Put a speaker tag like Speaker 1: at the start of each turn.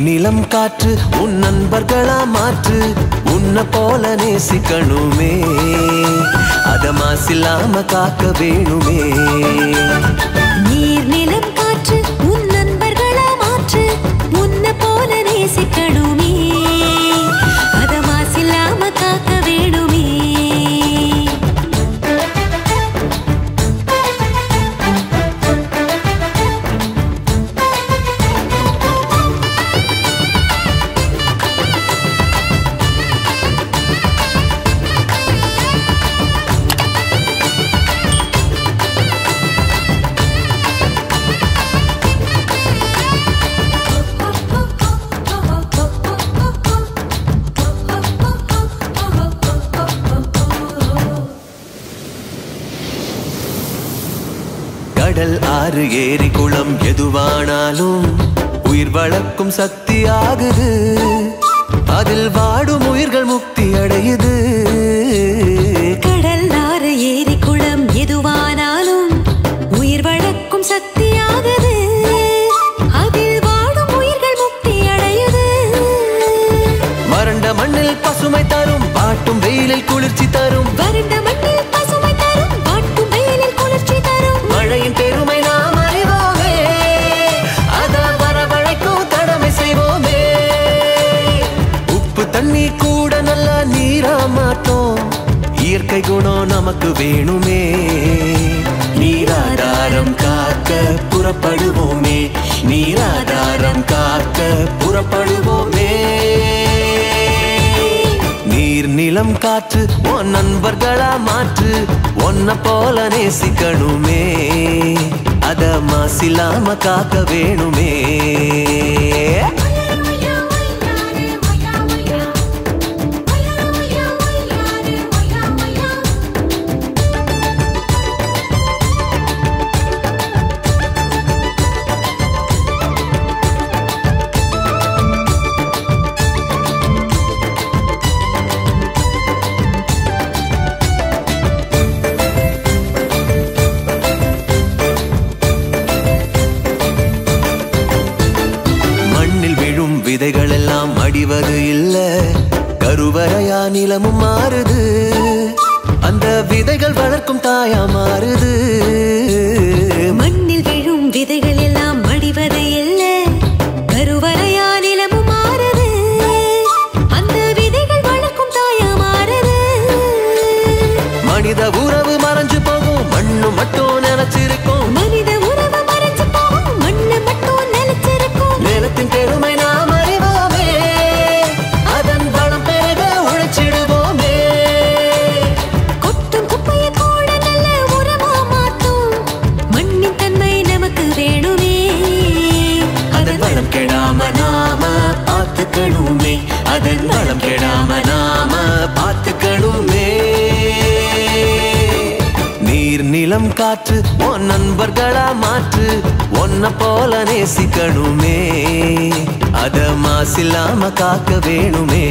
Speaker 1: நீலம் காற்று உன் நண்பர்களா மாற்று உன்னை போல நேசிக்கணுமே அத மாசில்லாம காக்க வேணுமே
Speaker 2: நீர் நிலம் காற்று உன் நண்பர்களா மாற்று உன்னை போல நேசிக்கணுமே அத மாசில்லாம காக்க வேணுமே
Speaker 1: கடல் ஆறு ஏரி குளம் எதுவானாலும் உயிர் வளர்க்கும் சக்தி ஆகுது அதில் வாடும் உயிர்கள் முக்தி அடையுது
Speaker 2: கடல் ஆறு ஏரி குளம் எதுவானாலும் உயிர் வளர்க்கும் சக்தி ஆகுது அதில் வாடும் உயிர்கள் முக்தி அடையுது
Speaker 1: வறண்ட மண்ணில் பசுமை தரும் பாட்டும் வெயிலில் குளிர்ச்சி தரும்
Speaker 2: வறண்ட மண்ணில் பசுமை தரும் பாட்டும் வெயிலில் குளிர்ச்சி தரும்
Speaker 1: மழையின் பெருமை நாம் அறிவோமே அத வரவழைக்கும் கடமை செய்வோமே உப்பு தண்ணி கூட நல்ல நீரா மாத்தோம் இயற்கை குணம் நமக்கு வேணுமே நீராதாரம் காக்க புறப்படுவோமே நீராதாரம் காக்க புறப்படுவோமே நீர் நிலம் காற்று உன் நண்பர்களா மாற்று உன்னை போல நேசிக்கணுமே அத மாசில்லாம காக்க வேணுமே விதைகள் எல்லாம் அடிவது இல்ல கருவறையா நிலமும் மாறுது அந்த விதைகள் வளர்க்கும் தாயா மாறுது
Speaker 2: மண்ணில் விழும் விதைகள் எல்லாம் அடிவது இல்ல கருவறையா நிலமும் மாறுது அந்த விதைகள் வளர்க்கும் தாயா மாறுது
Speaker 1: மனித உறவு மறைஞ்சு போகும் மண்ணு மட்டும் நினைச்சிருக்கும்
Speaker 2: மனித உறவு மறைஞ்சு போகும் மண்ணு மட்டும் நினைச்சிருக்கும்
Speaker 1: நிலத்தின் பெருமை நாம் அறிவோமே அதன் வளம் பெருக உழைச்சிடுவோமே
Speaker 2: கொட்டும் குப்பையை கூட நல்ல உரமா மாற்றும் மண்ணின் தன்மை நமக்கு வேணுமே
Speaker 1: அதன் வளம் கெடாம நாம பார்த்துக்கணுமே அதன் வளம் கெடாம நாம பார்த்துக்கணுமே நீர் நிலம் காற்று உன் நண்பர்களா மாற்று உன்னை போல நேசிக்கணுமே அத மாசில்லாம காக்க வேணுமே